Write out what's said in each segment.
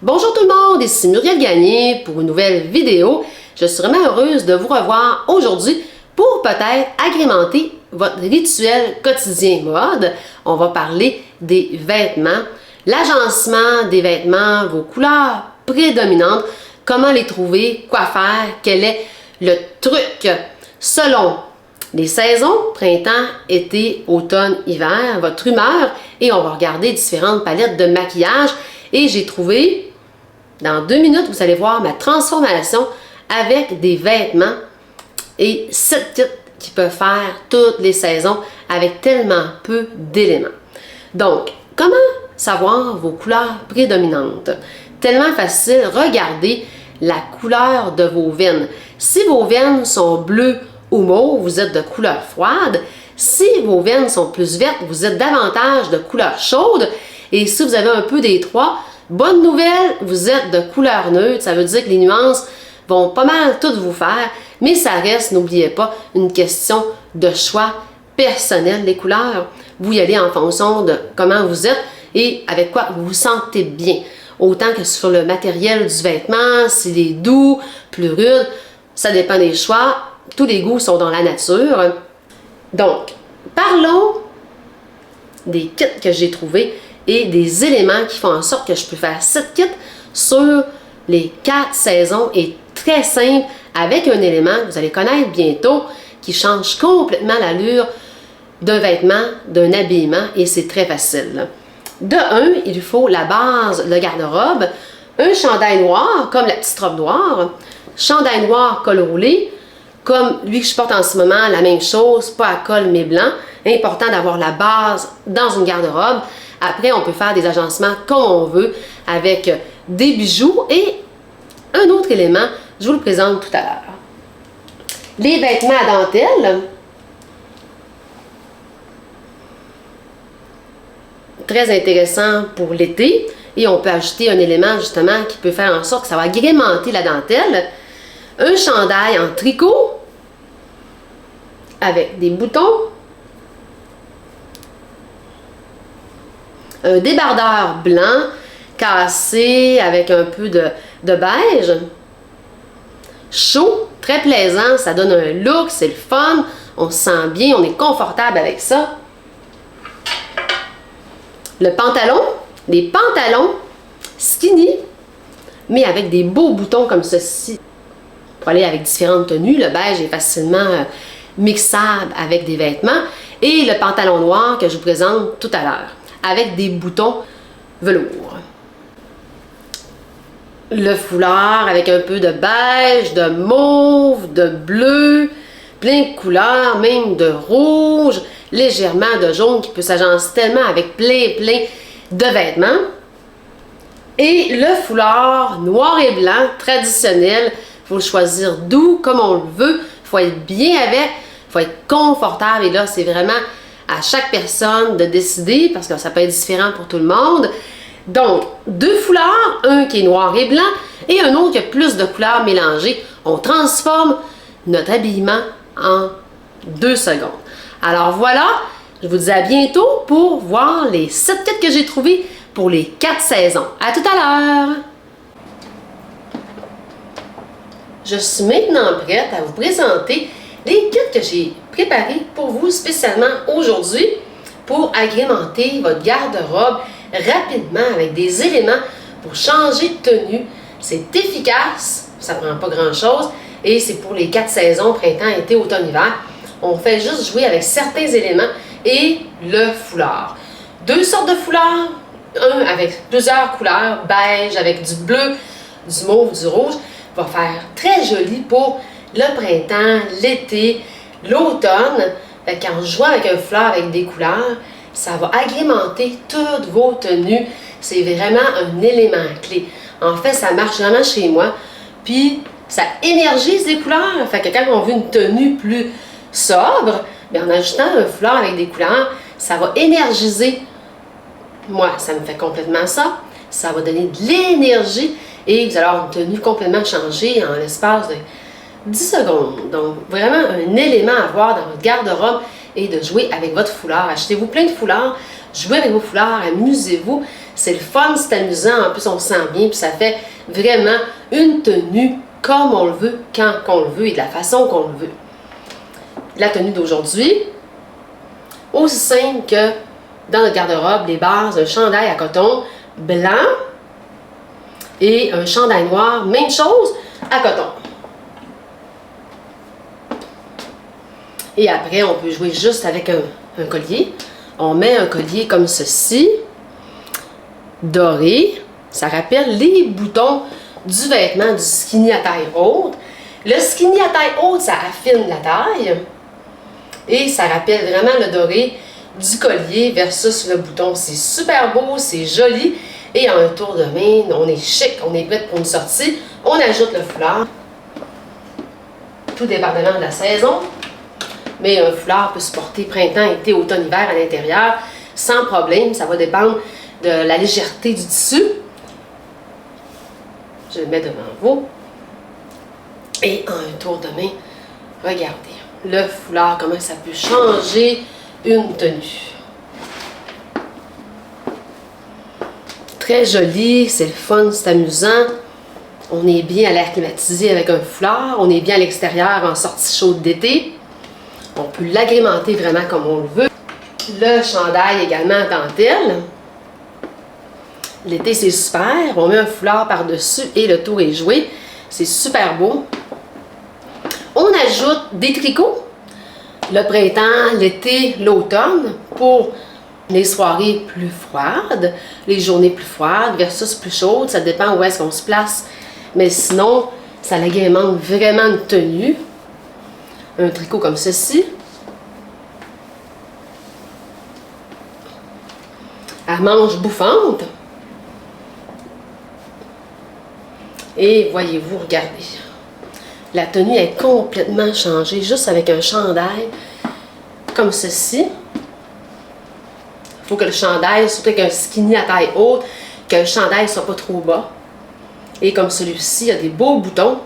Bonjour tout le monde, ici Muriel Gagné pour une nouvelle vidéo. Je suis vraiment heureuse de vous revoir aujourd'hui pour peut-être agrémenter votre rituel quotidien mode. On va parler des vêtements, l'agencement des vêtements, vos couleurs prédominantes, comment les trouver, quoi faire, quel est le truc selon les saisons, printemps, été, automne, hiver, votre humeur, et on va regarder différentes palettes de maquillage. Et j'ai trouvé, dans 2 minutes, vous allez voir ma transformation avec des vêtements et 7 kits qui peuvent faire toutes les saisons avec tellement peu d'éléments. Donc, comment savoir vos couleurs prédominantes? Tellement facile, regardez la couleur de vos veines. Si vos veines sont bleues ou mauve, vous êtes de couleur froide. Si vos veines sont plus vertes, vous êtes davantage de couleur chaude. Et si vous avez un peu des trois, bonne nouvelle, vous êtes de couleur neutre. Ça veut dire que les nuances vont pas mal toutes vous faire, mais ça reste, n'oubliez pas, une question de choix personnel. Les couleurs, vous y allez en fonction de comment vous êtes et avec quoi vous vous sentez bien. Autant que sur le matériel du vêtement, s'il est doux, plus rude, ça dépend des choix. Tous les goûts sont dans la nature. Donc, parlons des kits que j'ai trouvés et des éléments qui font en sorte que je peux faire 7 kits sur les 4 saisons et très simple avec un élément que vous allez connaître bientôt qui change complètement l'allure d'un vêtement, d'un habillement et c'est très facile. De un, il faut la base, le garde-robe, un chandail noir comme la petite robe noire, chandail noir col roulé, comme lui que je porte en ce moment, la même chose, pas à col mais blanc. Important d'avoir la base dans une garde-robe. Après, on peut faire des agencements comme on veut avec des bijoux et un autre élément, je vous le présente tout à l'heure. Les vêtements à dentelle. Très intéressant pour l'été. Et on peut ajouter un élément justement qui peut faire en sorte que ça va agrémenter la dentelle. Un chandail en tricot avec des boutons. Un débardeur blanc cassé avec un peu de beige. Chaud, très plaisant, ça donne un look, c'est le fun, on se sent bien, on est confortable avec ça. Le pantalon, les pantalons skinny, mais avec des beaux boutons comme ceci. Pour aller avec différentes tenues, le beige est facilement mixable avec des vêtements. Et le pantalon noir que je vous présente tout à l'heure, avec des boutons velours. Le foulard avec un peu de beige, de mauve, de bleu, plein de couleurs, même de rouge, légèrement de jaune qui peut s'agencer tellement avec plein de vêtements. Et le foulard noir et blanc traditionnel, il faut le choisir doux comme on le veut, il faut être bien avec, il faut être confortable et là c'est vraiment à chaque personne de décider parce que ça peut être différent pour tout le monde. Donc, 2 foulards, un qui est noir et blanc et un autre qui a plus de couleurs mélangées. On transforme notre habillement en 2 secondes. Alors voilà, je vous dis à bientôt pour voir les 7 kits que j'ai trouvés pour les 4 saisons. À tout à l'heure! Je suis maintenant prête à vous présenter les kits que j'ai préparés pour vous spécialement aujourd'hui pour agrémenter votre garde-robe rapidement avec des éléments pour changer de tenue. C'est efficace, ça ne prend pas grand-chose et c'est pour les 4 saisons, printemps, été, automne, hiver. On fait juste jouer avec certains éléments et le foulard. 2 sortes de foulards, un avec plusieurs couleurs, beige avec du bleu, du mauve, du rouge, va faire très joli pour le printemps, l'été, l'automne. Quand je joue avec un foulard avec des couleurs, ça va agrémenter toutes vos tenues. C'est vraiment un élément clé. En fait, ça marche vraiment chez moi. Puis, ça énergise les couleurs. Fait que quand on veut une tenue plus sobre, bien, en ajoutant un foulard avec des couleurs, ça va énergiser. Moi, ça me fait complètement ça. Ça va donner de l'énergie et vous allez avoir une tenue complètement changée en l'espace de 10 secondes. Donc, vraiment un élément à avoir dans votre garde-robe et de jouer avec votre foulard. Achetez-vous plein de foulards, jouez avec vos foulards, amusez-vous. C'est le fun, c'est amusant, en plus on se sent bien, puis ça fait vraiment une tenue comme on le veut, quand on le veut et de la façon qu'on le veut. La tenue d'aujourd'hui, aussi simple que dans notre garde-robe, les bases, un chandail à coton blanc et un chandail noir, même chose, à coton. Et après, on peut jouer juste avec un collier. On met un collier comme ceci, doré. Ça rappelle les boutons du vêtement du skinny à taille haute. Le skinny à taille haute, ça affine la taille. Et ça rappelle vraiment le doré du collier versus le bouton. C'est super beau, c'est joli. Et en un tour de main, on est chic, on est prêt pour une sortie. On ajoute le foulard. Tout dépendamment de la saison. Mais un foulard peut se porter printemps, été, automne, hiver à l'intérieur sans problème. Ça va dépendre de la légèreté du tissu. Je le mets devant vous. Et en un tour de main, regardez le foulard, comment ça peut changer une tenue. Très joli, c'est le fun, c'est amusant. On est bien à l'air climatisé avec un foulard. On est bien à l'extérieur en sortie chaude d'été. On peut l'agrémenter vraiment comme on le veut. Le chandail également en dentelle. L'été, c'est super. On met un foulard par-dessus et le tour est joué. C'est super beau. On ajoute des tricots. Le printemps, l'été, l'automne pour les soirées plus froides, les journées plus froides versus plus chaudes. Ça dépend où est-ce qu'on se place. Mais sinon, ça agrémente vraiment une tenue. Un tricot comme ceci. À manches bouffantes. Et voyez-vous, regardez. La tenue est complètement changée juste avec un chandail comme ceci. Il faut que le chandail, surtout avec un skinny à taille haute, que le chandail ne soit pas trop bas. Et comme celui-ci, il y a des beaux boutons.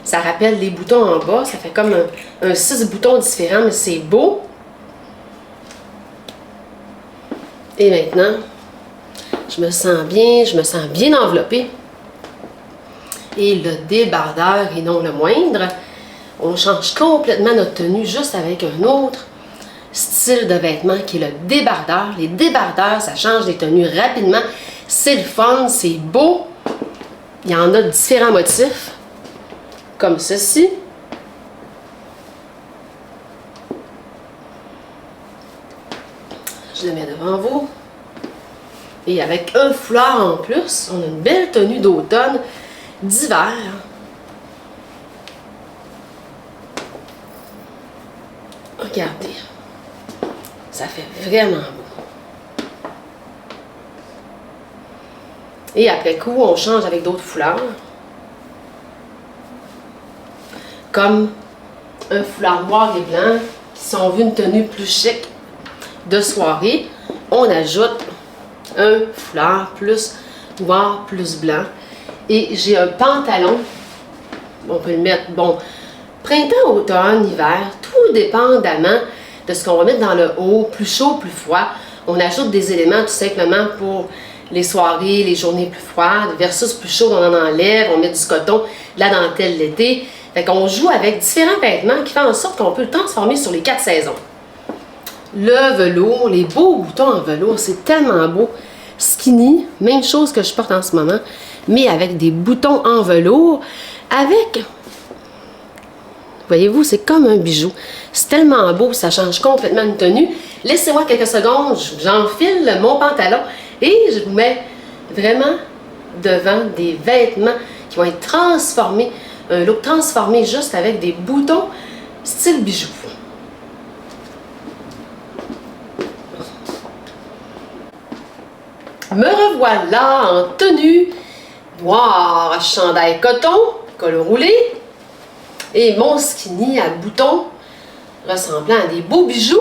Ça rappelle les boutons en bas. Ça fait comme un 6 boutons différents, mais c'est beau. Et maintenant, je me sens bien enveloppée. Et le débardeur, et non le moindre, on change complètement notre tenue juste avec un autre style de vêtement qui est le débardeur. Les débardeurs, ça change les tenues rapidement. C'est le fun, c'est beau. Il y en a différents motifs, comme ceci. Je le mets devant vous. Et avec un foulard en plus, on a une belle tenue d'automne, d'hiver. Regardez. Ça fait vraiment beau. Et après coup, on change avec d'autres foulards. Comme un foulard noir et blanc, qui sont vus une tenue plus chic de soirée. On ajoute un foulard plus noir, plus blanc. Et j'ai un pantalon. On peut le mettre, bon, printemps, automne, hiver, tout dépendamment de ce qu'on va mettre dans le haut, plus chaud, plus froid. On ajoute des éléments tout simplement pour les soirées, les journées plus froides, versus plus chaud, on en enlève, on met du coton, de la dentelle l'été. Fait qu'on joue avec différents vêtements qui font en sorte qu'on peut le transformer sur les 4 saisons. Le velours, les beaux boutons en velours, c'est tellement beau. Skinny, même chose que je porte en ce moment, mais avec des boutons en velours, avec... Voyez-vous, c'est comme un bijou. C'est tellement beau, ça change complètement une tenue. Laissez-moi quelques secondes, j'enfile mon pantalon et je vous mets vraiment devant des vêtements qui vont être transformés, un look transformé juste avec des boutons style bijou. Me revoilà en tenue noire, chandail coton, col roulé et mon skinny à boutons ressemblant à des beaux bijoux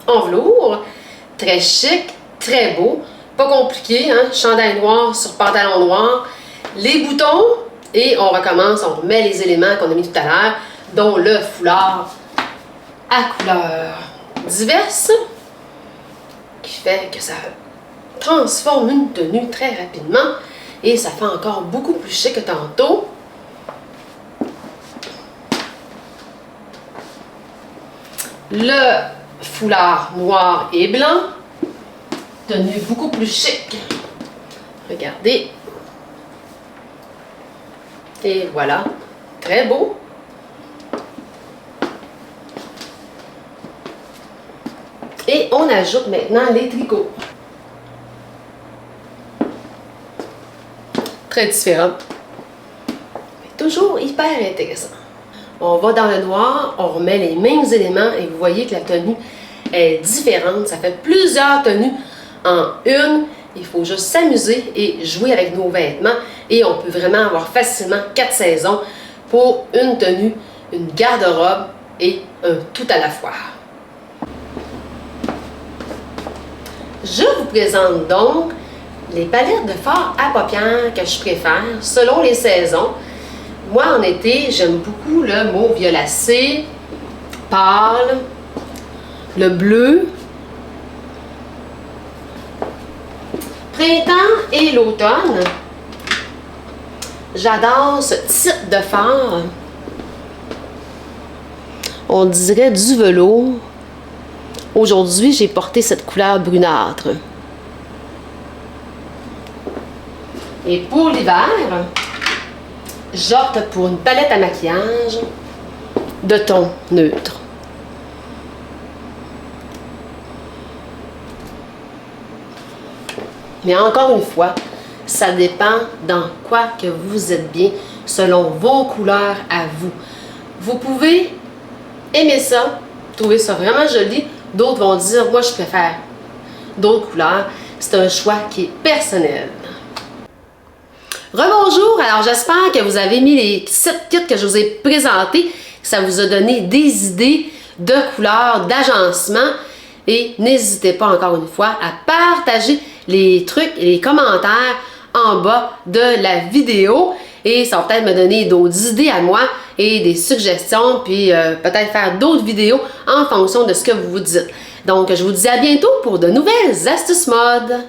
en velours, très chic, très beau, pas compliqué, hein? Chandail noir sur pantalon noir, les boutons et on recommence, on remet les éléments qu'on a mis tout à l'heure, dont le foulard à couleurs diverses qui fait que ça transforme une tenue très rapidement et ça fait encore beaucoup plus chic que tantôt. Le foulard noir et blanc, tenue beaucoup plus chic. Regardez. Et voilà, très beau. Et on ajoute maintenant les tricots. Très différent. Mais toujours hyper intéressant. On va dans le noir, on remet les mêmes éléments et vous voyez que la tenue est différente. Ça fait plusieurs tenues en une. Il faut juste s'amuser et jouer avec nos vêtements. Et on peut vraiment avoir facilement 4 saisons pour une tenue, une garde-robe et un tout à la fois. Je vous présente donc les palettes de fard à paupières que je préfère selon les saisons. Moi, en été, j'aime beaucoup le mauve violacé, pâle, le bleu. Printemps et l'automne, j'adore ce type de fard. On dirait du velours. Aujourd'hui, j'ai porté cette couleur brunâtre. Et pour l'hiver, j'opte pour une palette à maquillage de ton neutre. Mais encore une fois, ça dépend dans quoi que vous êtes bien, selon vos couleurs à vous. Vous pouvez aimer ça, trouver ça vraiment joli. D'autres vont dire, moi je préfère d'autres couleurs. C'est un choix qui est personnel. Rebonjour, alors j'espère que vous avez mis les 7 kits que je vous ai présentés, que ça vous a donné des idées de couleurs, d'agencement. Et n'hésitez pas encore une fois à partager les trucs et les commentaires en bas de la vidéo. Et ça va peut-être me donner d'autres idées à moi et des suggestions, puis peut-être faire d'autres vidéos en fonction de ce que vous vous dites. Donc, je vous dis à bientôt pour de nouvelles astuces mode.